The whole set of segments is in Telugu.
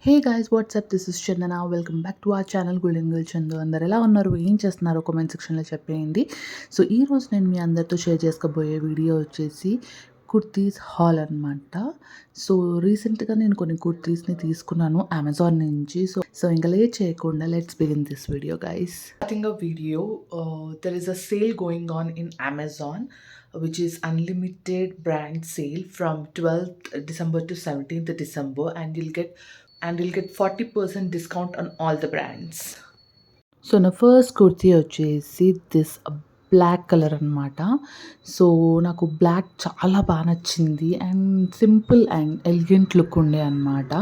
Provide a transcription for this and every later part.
Hey guys WhatsApp this is Chandana welcome back to our channel golden girl Chandu. అందరు ఎలా ఉన్నారు, ఏం చేస్తున్నారో కామెంట్ సెక్షన్లో చెప్పేయండి. సో ఈరోజు నేను మీ అందరితో షేర్ చేసుకోబోయే వీడియో వచ్చేసి కుర్తీస్ హాల్ అనమాట. సో రీసెంట్గా నేను కొన్ని కుర్తీస్ని తీసుకున్నాను అమెజాన్ నుంచి. సో ఇంకా లేట్ చేయకుండా let's begin this video guys. Starting a video, there is a sale going on in Amazon which is unlimited brand sale from 12th December to 17th December, and you'll get 40% discount on all the brands. So నా ఫస్ట్ కుర్తీ వచ్చేసి దిస్ బ్లాక్ కలర్ అనమాట. సో నాకు బ్లాక్ చాలా బాగా నచ్చింది and simple and elegant look ఉండే అనమాట.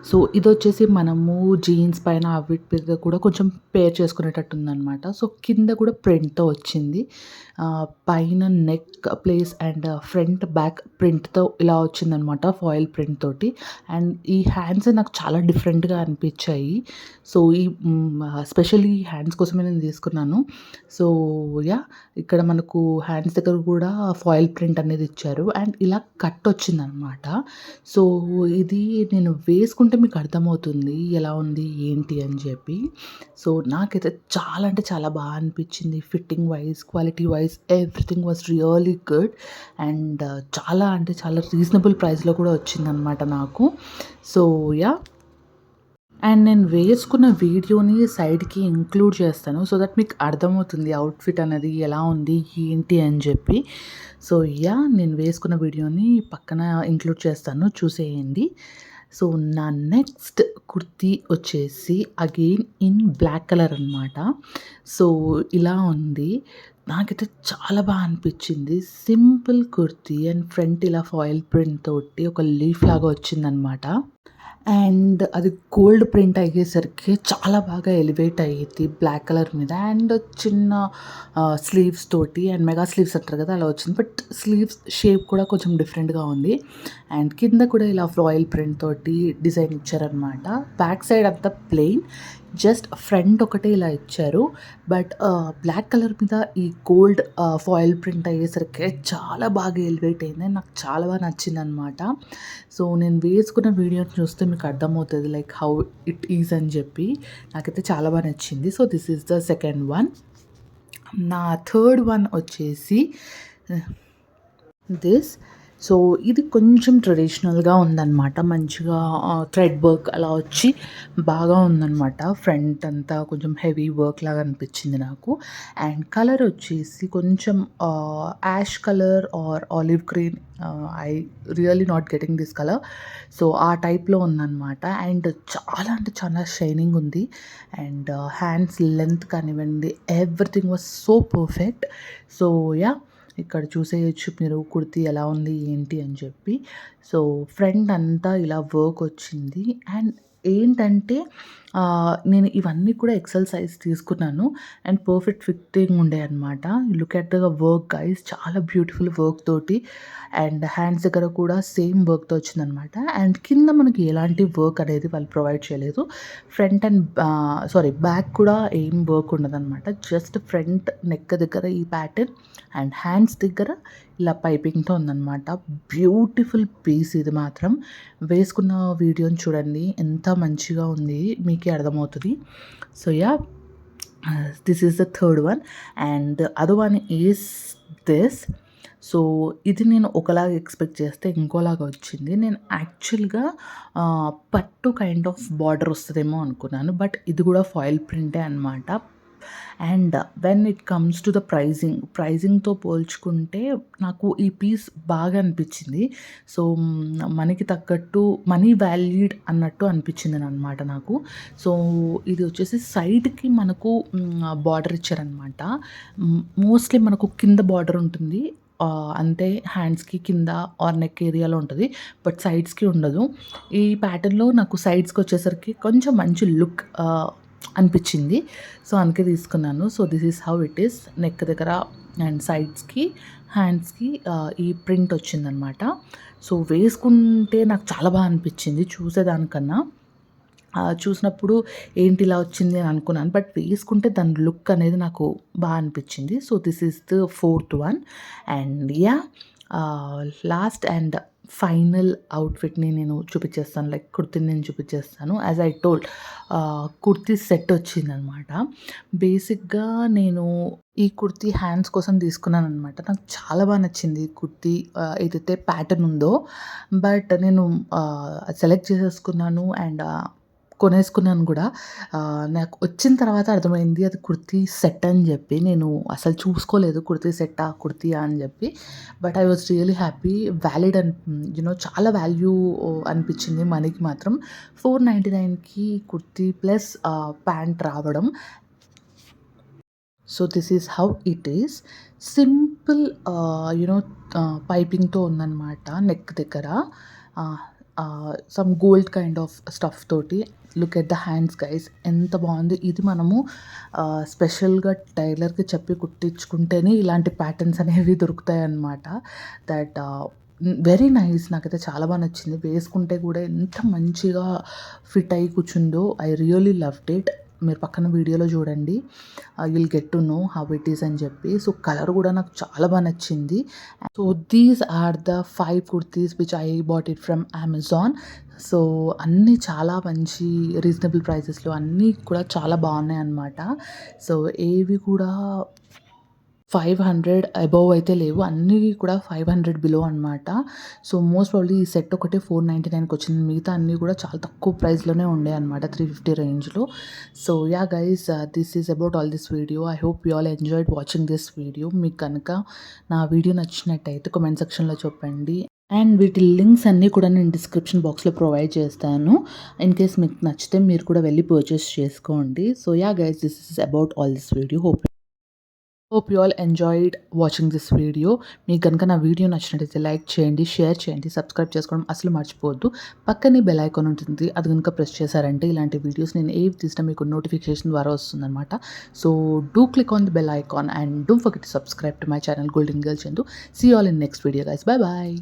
సో ఇది వచ్చేసి మనము జీన్స్ పైన అవిటి మీద కూడా కొంచెం పేర్ చేసుకునేటట్టు ఉందన్నమాట. సో కింద కూడా ప్రింట్తో వచ్చింది, పైన neck place and front back ప్రింట్తో ఇలా వచ్చిందనమాట, ఫాయిల్ ప్రింట్ తోటి. అండ్ ఈ హ్యాండ్స్ నాకు చాలా డిఫరెంట్గా అనిపించాయి. సో ఈ స్పెషల్లీ ఈ హ్యాండ్స్ కోసమే నేను తీసుకున్నాను. సో యా, ఇక్కడ మనకు హ్యాండ్స్ దగ్గర కూడా ఫాయిల్ ప్రింట్ అనేది ఇచ్చారు అండ్ ఇలా కట్ వచ్చిందనమాట. సో ఇది నేను వేసుకుంటే మీకు అర్థమవుతుంది ఎలా ఉంది ఏంటి అని చెప్పి. సో నాకైతే చాలా అంటే చాలా బాగా అనిపించింది. Fitting wise, quality wise, everything was really good and చాలా అంటే చాలా రీజనబుల్ ప్రైస్లో కూడా వచ్చిందనమాట నాకు. సో యా, అండ్ నేను వేసుకున్న వీడియోని సైడ్కి ఇంక్లూడ్ చేస్తాను సో దట్ మీకు అర్థమవుతుంది అవుట్ఫిట్ అనేది ఎలా ఉంది ఏంటి అని చెప్పి. సో యా, నేను వేసుకున్న వీడియోని పక్కన ఇంక్లూడ్ చేస్తాను, చూసేయండి. సో నా నెక్స్ట్ కుర్తీ వచ్చేసి అగైన్ ఇన్ బ్లాక్ కలర్ అనమాట. సో ఇలా ఉంది, నాకైతే చాలా బాగా అనిపించింది. సింపుల్ కుర్తీ అండ్ ఫ్రంట్ ఇలా ఫాయిల్ ప్రింట్ తోటి ఒక లీఫ్ లాగా వచ్చిందనమాట. అండ్ అది గోల్డ్ ప్రింట్ అయ్యేసరికి చాలా బాగా ఎలివేట్ అయ్యేది బ్లాక్ కలర్ మీద. అండ్ చిన్న స్లీవ్స్ తోటి అండ్ మెగా స్లీవ్స్ అంటారు కదా, అలా వచ్చింది. బట్ స్లీవ్స్ షేప్ కూడా కొంచెం డిఫరెంట్గా ఉంది. అండ్ కింద కూడా ఇలా ఫ్లాయిల్ ప్రింట్ తోటి డిజైన్ ఇచ్చారనమాట. బ్యాక్ సైడ్ అంతా ప్లెయిన్, జస్ట్ ఫ్రంట్ ఒకటే ఇలా ఇచ్చారు. బట్ బ్లాక్ కలర్ మీద ఈ గోల్డ్ ఫాయిల్ ప్రింట్ అయ్యేసరికి చాలా బాగా ఎలివేట్ అయింది, నాకు చాలా బాగా నచ్చింది అనమాట. సో నేను వేసుకున్న వీడియోని చూస్తే మీకు అర్థమవుతుంది లైక్ హౌ ఇట్ ఈజ్ అని చెప్పి. నాకైతే చాలా బాగా నచ్చింది. So this is the second one. నా థర్డ్ వన్ వచ్చేసి దిస్. సో ఇది కొంచెం ట్రెడిషనల్గా ఉందన్నమాట, మంచిగా థ్రెడ్ వర్క్ అలా వచ్చి బాగా ఉందన్నమాట. ఫ్రంట్ అంతా కొంచెం హెవీ వర్క్ లాగా అనిపించింది నాకు. అండ్ కలర్ వచ్చేసి కొంచెం ash colour or olive green, I really not getting this colour. So ఆ టైప్లో ఉందన్నమాట. అండ్ చాలా అంటే చాలా షైనింగ్ ఉంది. అండ్ హ్యాండ్స్ లెంత్ కానివ్వండి, everything was so perfect. So yeah, ఇక్కడ చూసేయచ్చు మీరు కుర్తీ ఎలా ఉంది ఏంటి అని చెప్పి. సో ఫ్రంట్ అంతా ఇలా వర్క్ వచ్చింది. అండ్ ఏంటంటే నేను ఇవన్నీ కూడా ఎక్సెల్ సైజ్ తీసుకున్నాను అండ్ పర్ఫెక్ట్ ఫిట్టింగ్ ఉండే అనమాట. Look at the work guys, చాలా బ్యూటిఫుల్ వర్క్ తోటి. అండ్ హ్యాండ్స్ దగ్గర కూడా సేమ్ వర్క్తో వచ్చిందనమాట. అండ్ కింద మనకి ఎలాంటి వర్క్ అనేది వాళ్ళు ప్రొవైడ్ చేయలేదు. ఫ్రంట్ అండ్ బ్యాక్ కూడా ఏం వర్క్ ఉండదన్నమాట. జస్ట్ ఫ్రంట్ నెక్ దగ్గర ఈ ప్యాటర్న్ అండ్ హ్యాండ్స్ దగ్గర ఇలా పైపింగ్తో ఉందన్నమాట. బ్యూటిఫుల్ పీస్ ఇది మాత్రం. వేసుకున్న వీడియోని చూడండి ఎంత మంచిగా ఉంది, మీకే అర్థమవుతుంది. So yeah, this is the third one. And other one is this. So ఇది నేను ఒకలాగా ఎక్స్పెక్ట్ చేస్తే ఇంకోలాగా వచ్చింది. నేను యాక్చువల్గా పట్టు కైండ్ ఆఫ్ బార్డర్ వస్తుందేమో అనుకున్నాను, బట్ ఇది కూడా ఫాయిల్ ప్రింటే అనమాట. And when it comes to the ప్రైజింగ్తో పోల్చుకుంటే నాకు ఈ పీస్ బాగా అనిపించింది. సో మనకి తగ్గట్టు మనీ వాల్యూడ్ అన్నట్టు అనిపించింది అనమాట నాకు. సో ఇది వచ్చేసి సైడ్కి మనకు బార్డర్ ఇచ్చారనమాట. మోస్ట్లీ మనకు కింద బార్డర్ ఉంటుంది అంతే, హ్యాండ్స్కి కింద ఆర్ నెక్ ఏరియాలో ఉంటుంది, బట్ సైడ్స్కి ఉండదు. ఈ ప్యాటర్న్లో నాకు సైడ్స్కి వచ్చేసరికి కొంచెం మంచి లుక్ అనిపించింది. సో అందుకే తీసుకున్నాను. So this is how it is. Neck దగ్గర అండ్ సైడ్స్కి హ్యాండ్స్కి ఈ ప్రింట్ వచ్చిందనమాట. సో వేసుకుంటే నాకు చాలా బాగా అనిపించింది చూసేదానికన్నా. చూసినప్పుడు ఏంటి ఇలా వచ్చింది అని అనుకున్నాను, బట్ వేసుకుంటే దాని లుక్ అనేది నాకు బాగా అనిపించింది. So this is the fourth one. And yeah, last and final అవుట్‌ఫిట్‌ని నేను చూపిచ్చేస్తాను. లైక్ కుర్తీని నేను చూపిచ్చేస్తాను. As I told kurti set వచ్చిందనమాట. బేసిక్‌గా నేను ఈ కుర్తీ హ్యాండ్స్ కోసం తీసుకున్నాననమాట. నాకు చాలా నచ్చింది ఈ కుర్తీ ఏదైతే ప్యాటర్న్ ఉందో. బట్ నేను సెలెక్ట్ చేసేసుకున్నాను అండ్ కొనేసుకున్నాను గూడా. నాకు వచ్చిన తర్వాత అర్థమైంది అది కుర్తీ సెట్ అని జెప్పి. నేను అసలు చూసుకోలేదు కుర్తీ సెట్టా? కుర్తీయా? అని జెప్పి. But I was really happy. Valid చాలా వాల్యూ అనిపిచ్చింది మనీకి మాత్రం. 499కి కుర్తీ ప్లస్ ప్యాంట్ రావడం. So, this is how it is. Simple పైపింగ్‌తో ఉందనమాట నెక్ దగ్గర. Some gold kind of stuff తోటి. Look at the hands guys, ఎంత బాగుంది. ఇది మనము స్పెషల్‌గా టైలర్‌కి చెప్పి కుట్టించుకుంటేనే ఇలాంటి ప్యాటర్న్స్ అనేవి దొరుకుతాయన్నమాట. That very nice. నాకైతే చాలా నచ్చింది. వేసుకుంటే కూడా ఎంత మంచిగా ఫిట్ అయ్యి కూర్చుందో. I really loved it. మీరు పక్కన వీడియోలో చూడండి. You'll get to know how it is అని చెప్పి. సో, కలర్ కూడా నాకు చాలా నచ్చింది. So, these are the 5 kurtis which I bought it from Amazon. So, అన్నీ చాలా మంచి రీజనబుల్ ప్రైసెస్‌లో అన్నీ కూడా చాలా బాగున్నాయన్నమాట. సో, ఏవి కూడా 500 అబోవ్ అయితే లేవు. అన్నీ కూడా 500 బిలో అనమాట. సో, మోస్ట్ ప్రాబబ్లీ ఈ సెట్ ఒకటే 499కి వచ్చింది. మిగతా అన్నీ కూడా చాలా తక్కువ ప్రైస్‌లోనే ఉండేయన్నమాట. 350 రేంజ్‌లో. So, yeah guys, this is about all this video. I hope you all enjoyed watching this video. మీకు కనుక నా వీడియో నచ్చినట్టయితే కామెంట్ సెక్షన్‌లో చెప్పండి. అండ్ వీటి లింక్స్ అన్నీ కూడా నేను డిస్క్రిప్షన్ బాక్స్‌లో ప్రొవైడ్ చేస్తాను. ఇన్ కేస్ మీకు నచ్చితే మీరు కూడా వెళ్ళి పర్చేస్ చేసుకోండి. So, yeah guys, this is about all this video. Hope you all enjoyed watching this video. మీకు కనుక నా వీడియో నచ్చినట్టయితే లైక్ చేయండి, షేర్ చేయండి, సబ్స్క్రైబ్ చేసుకోవడం అసలు మర్చిపోవద్దు. పక్కనే బెల్ ఐకాన్ ఉంటుంది. అది కనుక ప్రెస్ చేశారంటే ఇలాంటి వీడియోస్ నేను ఏవి తీసినా మీకు నోటిఫికేషన్ ద్వారా వస్తుందన్నమాట. So, do click on the bell icon and don't forget to subscribe to my channel golden girl Chandu. See you all in next video guys. Bye bye.